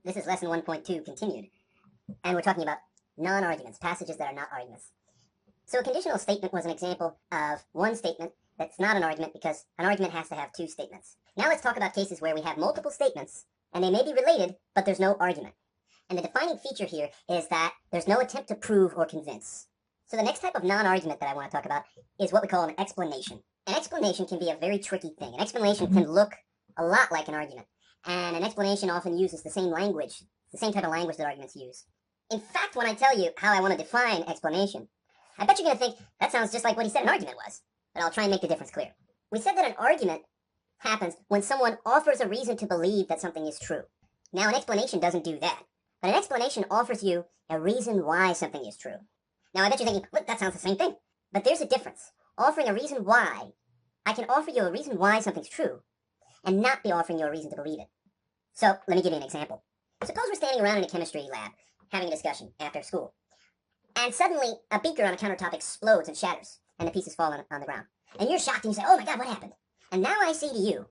This is lesson 1.2 continued, and we're talking about non-arguments, passages that are not arguments. So a conditional statement was an example of one statement that's not an argument because an argument has to have two statements. Now let's talk about cases where we have multiple statements, and they may be related, but there's no argument. And the defining feature here is that there's no attempt to prove or convince. So the next type of non-argument that I want to talk about is what we call an explanation. An explanation can be a very tricky thing. An explanation can look a lot like an argument. And an explanation often uses the same language, the same type of language that arguments use. In fact, when I tell you how I want to define explanation, I bet you're going to think that sounds just like what he said an argument was. But I'll try and make the difference clear. We said that an argument happens when someone offers a reason to believe that something is true. Now, an explanation doesn't do that. But an explanation offers you a reason why something is true. Now, I bet you're thinking, look, that sounds the same thing. But there's a difference. Offering a reason why, I can offer you a reason why something's true, and not be offering you a reason to believe it. So, let me give you an example. Suppose we're standing around in a chemistry lab, having a discussion after school, and suddenly a beaker on a countertop explodes and shatters, and the pieces fall on the ground. And you're shocked and you say, oh my God, what happened? And now I say to you,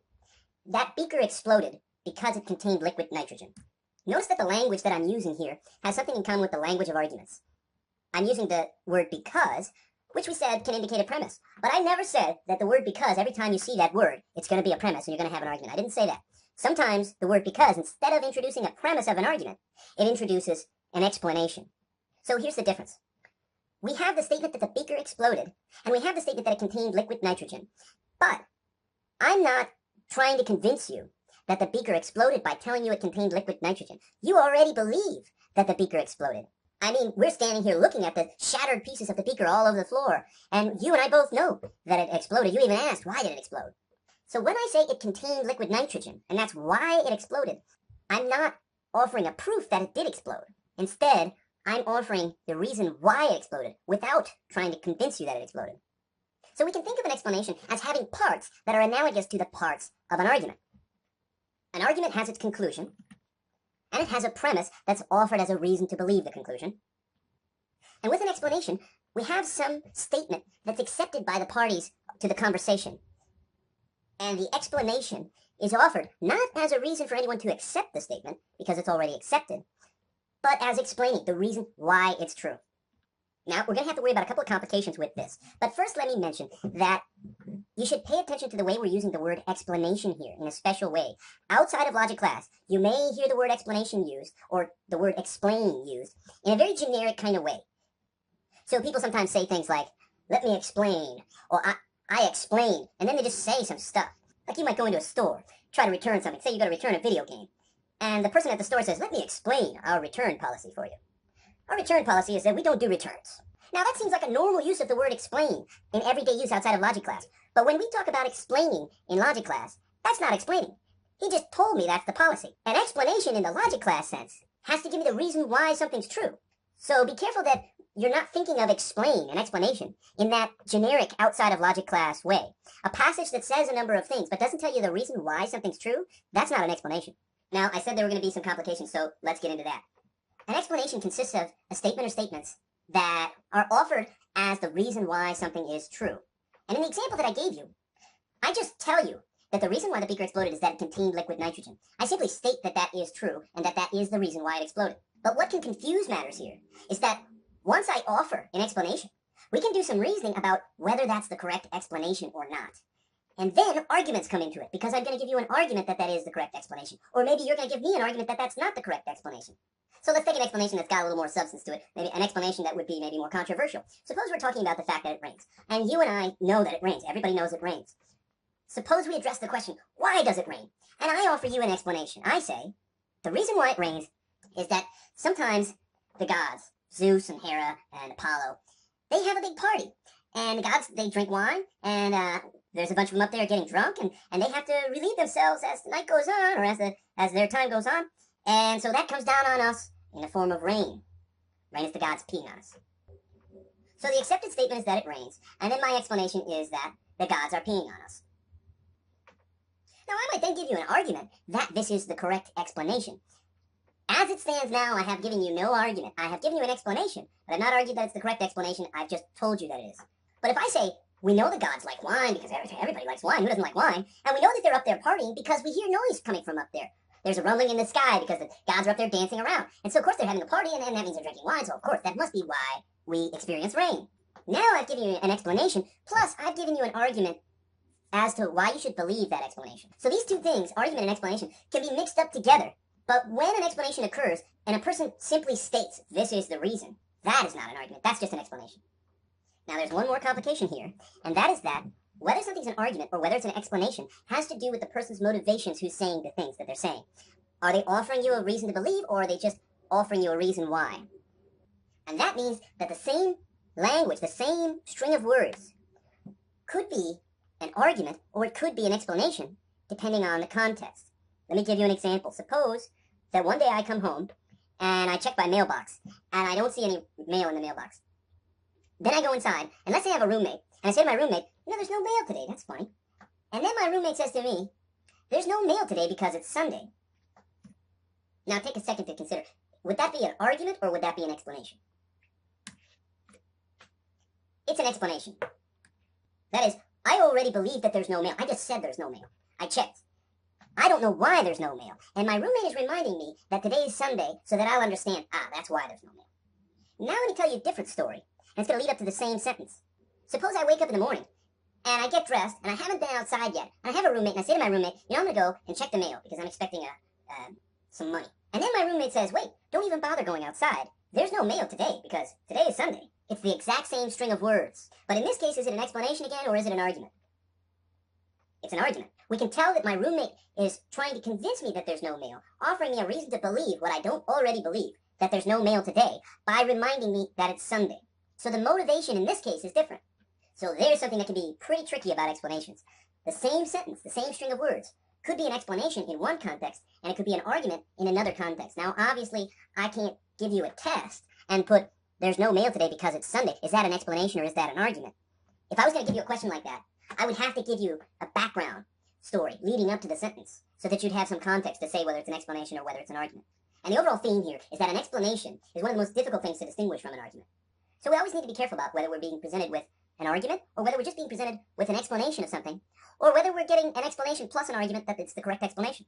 that beaker exploded because it contained liquid nitrogen. Notice that the language that I'm using here has something in common with the language of arguments. I'm using the word because, which we said can indicate a premise. But I never said that the word because, every time you see that word, it's going to be a premise and you're going to have an argument. I didn't say that. Sometimes the word because, instead of introducing a premise of an argument, it introduces an explanation. So here's the difference. We have the statement that the beaker exploded, and we have the statement that it contained liquid nitrogen. But I'm not trying to convince you that the beaker exploded by telling you it contained liquid nitrogen. You already believe that the beaker exploded. I mean, we're standing here looking at the shattered pieces of the beaker all over the floor, and you and I both know that it exploded. You even asked, why did it explode? So when I say it contained liquid nitrogen, and that's why it exploded, I'm not offering a proof that it did explode. Instead, I'm offering the reason why it exploded without trying to convince you that it exploded. So we can think of an explanation as having parts that are analogous to the parts of an argument. An argument has its conclusion, and it has a premise that's offered as a reason to believe the conclusion. And with an explanation, we have some statement that's accepted by the parties to the conversation. And the explanation is offered not as a reason for anyone to accept the statement, because it's already accepted, but as explaining the reason why it's true. Now, we're going to have to worry about a couple of complications with this. But first, let me mention that you should pay attention to the way we're using the word explanation here in a special way. Outside of logic class, you may hear the word explanation used, or the word explain used, in a very generic kind of way. So people sometimes say things like, let me explain, or I explain, and then they just say some stuff. Like you might go into a store, try to return something. Say you got to return a video game. And the person at the store says, let me explain our return policy for you. Our return policy is that we don't do returns. Now that seems like a normal use of the word explain in everyday use outside of logic class. But when we talk about explaining in logic class, that's not explaining. He just told me that's the policy. An explanation in the logic class sense has to give me the reason why something's true. So be careful that you're not thinking of explain, an explanation, in that generic outside of logic class way. A passage that says a number of things but doesn't tell you the reason why something's true, that's not an explanation. Now, I said there were going to be some complications, so let's get into that. An explanation consists of a statement or statements that are offered as the reason why something is true. And in the example that I gave you, I just tell you that the reason why the beaker exploded is that it contained liquid nitrogen. I simply state that that is true and that that is the reason why it exploded. But what can confuse matters here is that once I offer an explanation, we can do some reasoning about whether that's the correct explanation or not. And then arguments come into it, because I'm going to give you an argument that that is the correct explanation. Or maybe you're going to give me an argument that that's not the correct explanation. So let's take an explanation that's got a little more substance to it, maybe an explanation that would be maybe more controversial. Suppose we're talking about the fact that it rains, and you and I know that it rains. Everybody knows it rains. Suppose we address the question, why does it rain? And I offer you an explanation. I say, the reason why it rains is that sometimes the gods, Zeus and Hera and Apollo, they have a big party. And the gods, they drink wine, and there's a bunch of them up there getting drunk, and they have to relieve themselves as the night goes on, or as their time goes on. And so that comes down on us in the form of rain. Rain is the gods peeing on us. So the accepted statement is that it rains, and then my explanation is that the gods are peeing on us. Now I might then give you an argument that this is the correct explanation. As it stands now, I have given you no argument. I have given you an explanation, but I've not argued that it's the correct explanation. I've just told you that it is. But if I say, we know the gods like wine because everybody likes wine. Who doesn't like wine? And we know that they're up there partying because we hear noise coming from up there. There's a rumbling in the sky because the gods are up there dancing around. And so, of course, they're having a party, and that means they're drinking wine. So, of course, that must be why we experience rain. Now I've given you an explanation, plus I've given you an argument as to why you should believe that explanation. So these two things, argument and explanation, can be mixed up together. But when an explanation occurs, and a person simply states, this is the reason, that is not an argument. That's just an explanation. Now, there's one more complication here, and that is that whether something's an argument or whether it's an explanation has to do with the person's motivations who's saying the things that they're saying. Are they offering you a reason to believe, or are they just offering you a reason why? And that means that the same language, the same string of words, could be an argument or it could be an explanation, depending on the context. Let me give you an example. Suppose that one day I come home and I check my mailbox and I don't see any mail in the mailbox. Then I go inside, and let's say I have a roommate, and I say to my roommate, there's no mail today, that's funny. And then my roommate says to me, there's no mail today because it's Sunday. Now take a second to consider, would that be an argument or would that be an explanation? It's an explanation. That is, I already believe that there's no mail. I just said there's no mail. I checked. I don't know why there's no mail. And my roommate is reminding me that today is Sunday so that I'll understand, that's why there's no mail. Now let me tell you a different story. And it's going to lead up to the same sentence. Suppose I wake up in the morning, and I get dressed, and I haven't been outside yet. And I have a roommate, and I say to my roommate, I'm going to go and check the mail, because I'm expecting some money. And then my roommate says, wait, don't even bother going outside. There's no mail today, because today is Sunday. It's the exact same string of words. But in this case, is it an explanation again, or is it an argument? It's an argument. We can tell that my roommate is trying to convince me that there's no mail, offering me a reason to believe what I don't already believe, that there's no mail today, by reminding me that it's Sunday. So the motivation in this case is different. So there's something that can be pretty tricky about explanations. The same sentence, the same string of words, could be an explanation in one context, and it could be an argument in another context. Now, obviously, I can't give you a test and put, there's no mail today because it's Sunday. Is that an explanation or is that an argument? If I was going to give you a question like that, I would have to give you a background story leading up to the sentence so that you'd have some context to say whether it's an explanation or whether it's an argument. And the overall theme here is that an explanation is one of the most difficult things to distinguish from an argument. So we always need to be careful about whether we're being presented with an argument or whether we're just being presented with an explanation of something, or whether we're getting an explanation plus an argument that it's the correct explanation.